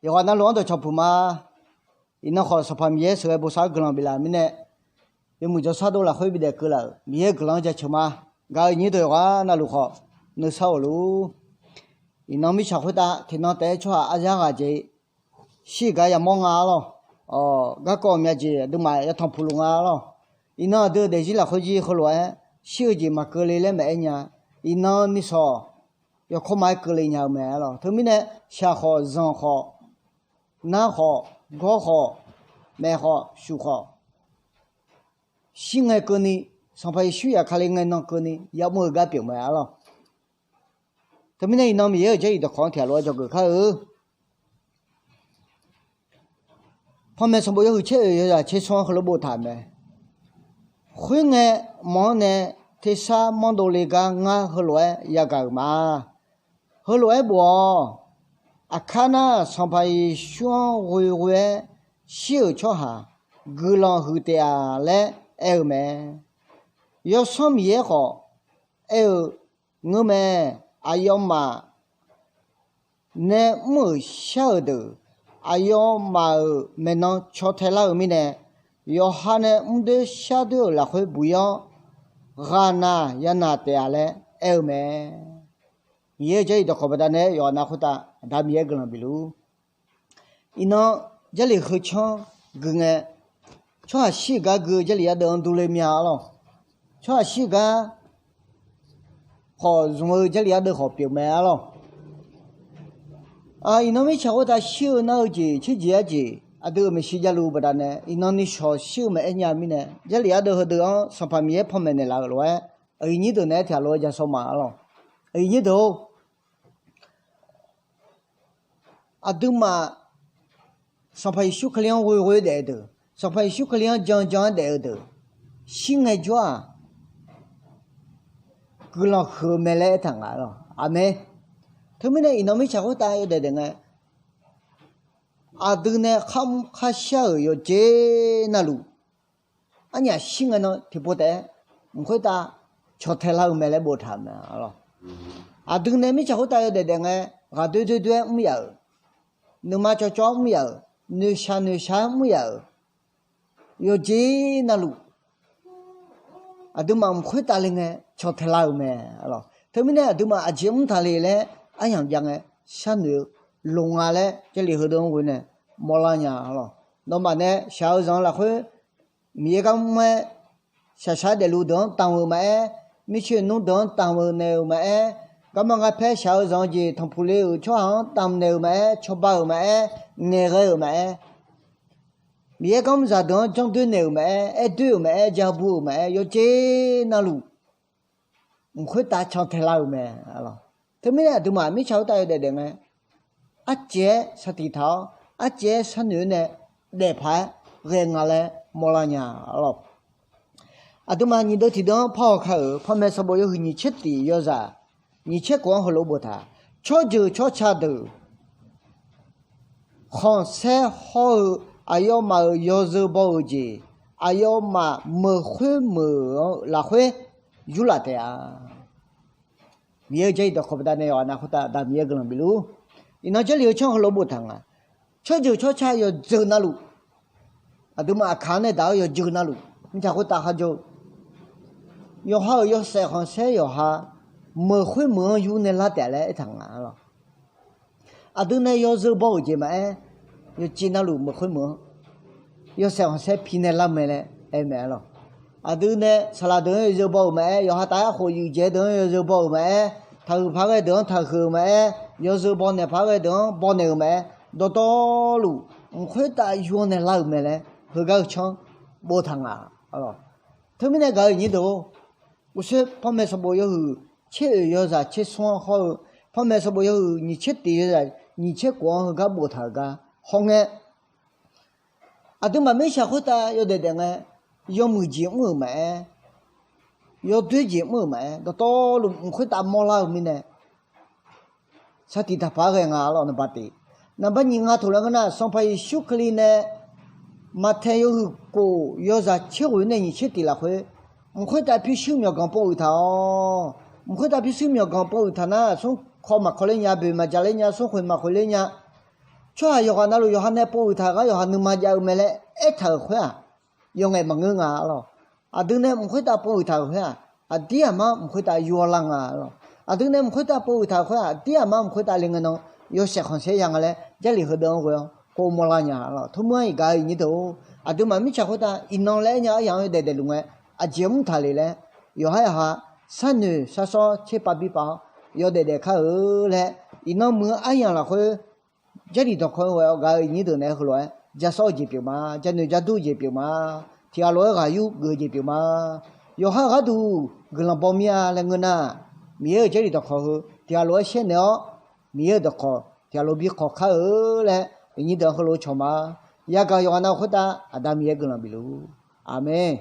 有话那乱到吃不嘛？那好是怕米是不啥个人比啦，明年有木就啥多了会比得个了，米个人就吃嘛。搞你对话那路好，那少路。那米吃回答，听到带出啊家个这，西个也忙啊咯。哦，个高面积都嘛要趟铺路啊咯。那都得起来回去后来，小姐嘛隔离了没呢？那你说要靠买隔离呢没了？他们呢下好人好。男好、高好、美好、修好，新爱个呢，上排修也看来爱那个呢，也没个表卖了。他们呢，那没有这一个空调了，就个看哦。旁边什么有车有啊，车窗和了不谈呗。会爱忙呢，他啥忙到那个俺和来也个嘛，和来不？看那上排双回回小桥下，个人后头啊来挨没，要上面也好，我们要嘛，那没晓得，要嘛没能桥台那面呢，要哈呢得晓得那会不要，俺那也拿得下来挨没。也这一道可不得呢，要拿回答，他们也个人比如，这里很强，个呢，像西个这里也都来面了，像西个好，这里也都好表面了，没吃过他小那节，吃节节，都没西家路不得呢，你小没年米呢，这里也都都上旁边旁边的那个路，你都那条路就说嘛了，你都。都嘛，上排修可量微微带的，上排修可量讲带的，新爱做啊，个人后面来谈啊了，没，他们呢，没吃过大有的呢，都呢，还小要接那路，人新爱呢，听不得，不会打，瞧太老没来不谈嘛了，都呢没吃过大有的呢，对没有。你妈叫没有，你下没有，有这那路，都嘛不会打人哎，瞧太老没了。他们呢都嘛节目他来嘞，样讲哎，下女龙啊嘞，这里很多人呢，没了呀了。那么呢，小人那会，没个么，下的路灯单位买，没去弄灯单位那买。咁么我拍小人就同铺里有窗当牛买，吃饱买，那个买，别咁咋当将对牛买，对买加不买，要这那路，唔会打枪太老买，了，他们呢都嘛没晓得的呢，这是地头，这是牛呢，来拍，人家嘞没了呀，了，都嘛你都提到跑开，旁边什么有你吃的有啥？你吃光和萝卜它，吃就吃吃的，黄色好，要嘛要肉包子，要嘛没会没那会有了的呀。别这一道可不得那样，那会打别个人比如，这里有吃和萝卜汤啊，吃就吃吃要走那路，都嘛看得到要走那路，你才会打下就，要好要晒黄晒要好。没会没有那拉带来一趟了，都那要肉包子嘛，要进那路没会没，要晒晒皮那拉没嘞，没了，都那沙拉顿肉包嘛，要哈大家喝油煎顿肉包嘛，头扒个顿头后嘛，要肉包呢扒个顿包那个嘛，到路不会打油那拉没嘞，后个抢没汤啊，他们那个你都，我说旁边什么有。吃要啥吃酸好，旁边什么有你吃的啥，你吃光个不他个好哎，都嘛没想好的有的人哎，要没钱没买，要对钱没买，到路不会打毛了没呢？啥地他怕个啊了那把的，那把你啊突然个那上排修克里呢，马太有个要啥吃回呢？你吃的了会，不会打比修苗刚包一套。唔会打比水苗刚包他那，从考嘛考了人家背嘛，家里人家送回嘛回来人家， cho yo na lu yo ha ne po tha ga yo ha nu ma ja me le e tha khwa yo ngai ma nga lo a du ne mu khoi ta po tha khwa a dia ma mu khoi ta yo la nga lo a du ne mu khoi ta po tha khwa dia ma mu khoi ta ling no yo se khon se yang le ja li ho dong ko mo la nya lo thu mai ga ni do a du ma mi cha khoi ta in no le nya yang de lu ngai a jem tha le le yo ha san nu sa so che pa bi pa yo de kha le in no mu a yang la khoi这里头看我个你都来后来，这少几票嘛，这你这多几票嘛，天罗还有个几票嘛，有还还多个人报名啊，那个呢，没有这里头考后，天罗先了，没有的考，天罗比考考了，你等后头瞧嘛，也个要那回答，阿达没个人比如，阿门。